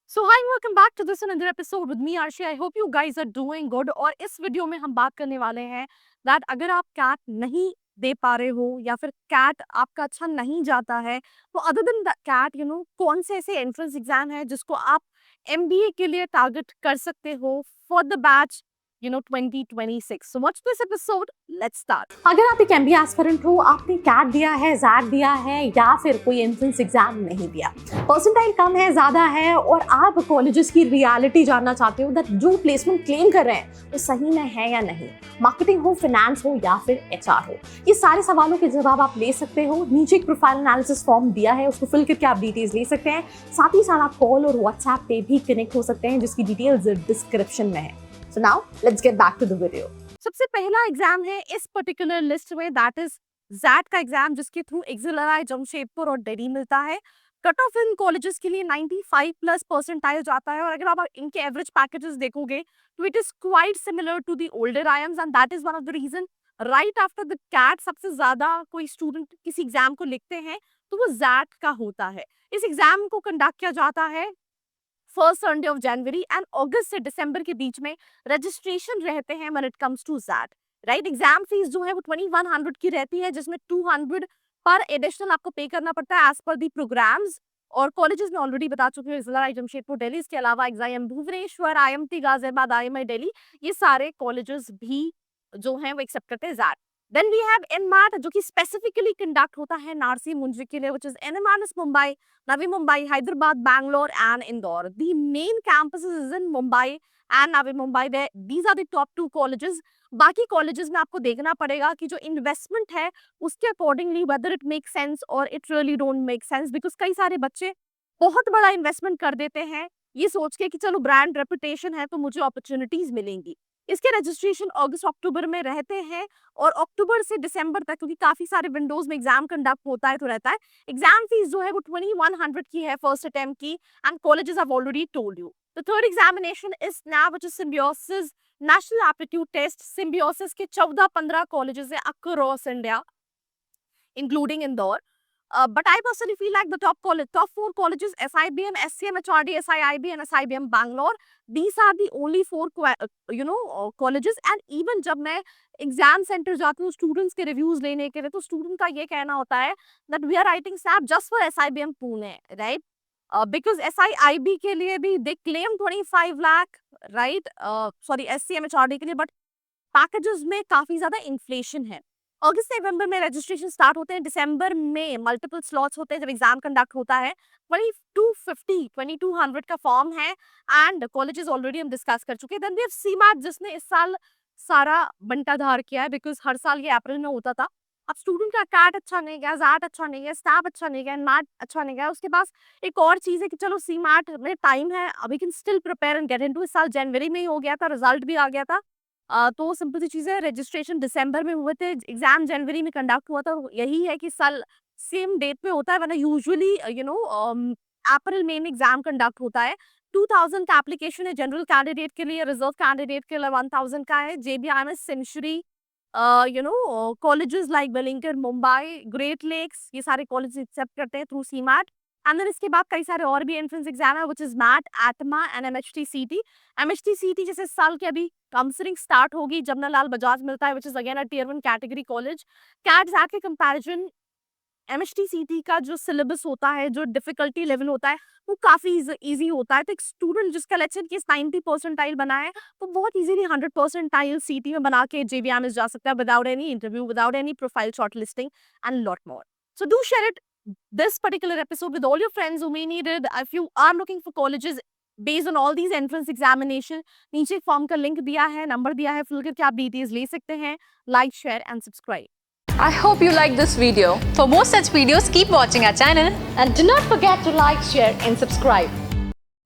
So hi welcome back to this another episode with me Arshi. I hope you guys are doing good. और इस video में हम बात करने वाले हैं दैट अगर आप कैट नहीं दे पा रहे हो या फिर कैट आपका अच्छा नहीं जाता है तो अदर देन कैट कौन से ऐसे एंट्रेंस एग्जाम है जिसको आप एमबीए के लिए टारगेट कर सकते हो for the batch 2026। So what's this episode, let's start. अगर आप एक एमबीए एस्पिरेंट हो, आपने कैट दिया है, जैट दिया है या फिर कोई एंट्रेंस एग्जाम नहीं दिया, परसेंटाइल कम है, ज्यादा है और आप कॉलेजेस की रियलिटी जानना चाहते हो दैट जो प्लेसमेंट क्लेम कर रहे हैं वो सही में है या नहीं, मार्केटिंग हो, फाइनेंस हो या फिर एचआर हो, ये सारे सवालों के जवाब आप ले सकते हो। नीचे एक प्रोफाइल एनालिसिस फॉर्म दिया है, उसको फिल करके आप डिटेल्स ले सकते हैं। साथ ही साथ आप कॉल और व्हाट्सएप पे भी कनेक्ट हो सकते हैं जिसकी डिटेल्स डिस्क्रिप्शन में है। So now let's get back to the video. सबसे पहला एग्जाम है इस पर्टिकुलर लिस्ट में, दैट इज जैट का एग्जाम, जिसके थ्रू एक्सिलराई, जमशेदपुर और दिल्ली मिलता है। कट ऑफ इन कॉलेजेस के लिए 95 प्लस परसेंटाइल जाता है और अगर आप इनके एवरेज पैकेजेस देखोगे तो it is quite similar to the older IIMs and that is one of the reason right after the CAT सबसे ज्यादा कोई स्टूडेंट किसी एग्जाम को लिखते हैं तो वो जैट का होता है। इस एग्जाम को कंडक्ट किया जाता है first Sunday of January and August से दिसंबर के बीच में रजिस्ट्रेशन रहते हैं when it comes to XAT, right. Exam fees जो है वो 2100 की रहती है जिसमें 200 पर एडिशनल आपको पे करना पड़ता है एज पर दी प्रोग्राम्स। और कॉलेजेस में ऑलरेडी बता चुके हैं, जिला जमशेदपुर दिल्ली, इसके अलावा exam Bhubaneswar, IMT Ghaziabad, IMI Delhi, ये सारे कॉलेजेस भी जो हैं वो एक्सेप्ट करते हैं XAT. Then we have NMAT जो कि स्पेसिफिकली कंडक्ट होता है नारसी मुंजी के लिए, which is NMIMS Mumbai, Navi Mumbai, Hyderabad, Bangalore, and Indore. The main campuses is in Mumbai and Navi Mumbai. These are the top two colleges. बाकी colleges में आपको देखना पड़ेगा कि जो इन्वेस्टमेंट है उसके accordingly whether it make sense और it really don't make sense, because कई सारे बच्चे बहुत बड़ा इन्वेस्टमेंट कर देते हैं ये सोच के कि चलो ब्रांड रेपुटेशन है तो मुझे अपॉर्चुनिटीज मिलेंगी। इसके रजिस्ट्रेशन अगस्त अक्टूबर में रहते हैं और अक्टूबर से दिसंबर तक, क्योंकि काफी सारे विंडोज में एग्जाम कंडक्ट होता है तो रहता है। एग्जाम फीस जो है वो 2100 की है फर्स्ट अटेम्प्ट की and colleges have already told you. The third examination is NAV, which is Symbiosis National Aptitude Test. Symbiosis के 14-15 कॉलेजेस है across India including Indore. But I personally feel like the top four colleges, SIBM, SCM, HRD, SIIB and SIBM Bangalore, these are the only four colleges। and even जब मैं exam centre जाती हूँ students के reviews लेने के लिए तो student का ये कहना होता है that we are writing SAP just for SIBM Pune, right? Because SIIB के लिए भी they claim 25 lakh, right? Sorry, SCM, HRD के लिए, but पैकेजेस में काफी ज्यादा इन्फ्लेशन है। अगस्त नवंबर में रजिस्ट्रेशन स्टार्ट होते हैं, दिसंबर में मल्टीपल स्लॉट्स होते हैं जब एग्जाम कंडक्ट होता है। 2200 का फॉर्म है एंड कॉलेजेस ऑलरेडी हम डिस्कस कर चुके हैं। देन वी हैव सीमैट जिसने इस साल सारा बंटाधार किया है, बिकॉज हर साल ये अप्रैल में होता था। अब स्टूडेंट का कैट अच्छा नहीं गया, जैट अच्छा नहीं गया, स्टैप अच्छा नहीं गया, मैट अच्छा नहीं गया, उसके पास एक और चीज है कि चलो सीमैट में टाइम है, अभी can still prepare and get into. इस साल जनवरी में ही हो गया था, रिजल्ट भी आ गया था। तो सिंपल सी चीज़ है, रजिस्ट्रेशन दिसंबर में हुए थे, एग्जाम जनवरी में कंडक्ट हुआ था। यही है कि साल सेम डेट पे होता है, वरना यूजुअली अप्रैल में एग्जाम कंडक्ट होता है। 2000 का एप्लीकेशन है जनरल कैंडिडेट के लिए, रिजर्व कैंडिडेट के लिए 1000 का है। JBIMS, Century, colleges like Wellington, Mumbai, Great Lakes, ये सारे कॉलेज एक्सेप्ट करते हैं थ्रू सीमैट। एंड देन इसके बाद कई सारे और भी एंट्रेंस एग्जाम है, which is MAT, ATMA and MHTCT। MHTCT जैसे साल के अभी काउंसलिंग स्टार्ट होगी, जमनालाल बजाज मिलता है, which is again a tier 1 category college. CAT XAT के कंपैरिजन MHTCT का जो सिलेबस होता है, जो डिफिकल्टी लेवल होता है, वो काफी इजी होता है। तो एक स्टूडेंट जिसका लेक्चर केस 90 परसेंटाइल बना है तो बहुत इजीली 100 परसेंटाइल सीटी में बना के JBIMS जा सकता है without any interview, without any profile shortlisting and lot more. So do share it, this particular episode, with all your friends who may need it. If you are looking for colleges based on all these entrance examination, नीचे form का link दिया है, number दिया है, fill करके आप details ले सकते हैं। Like, share and subscribe. I hope you like this video. For more such videos, keep watching our channel. And do not forget to like, share and subscribe.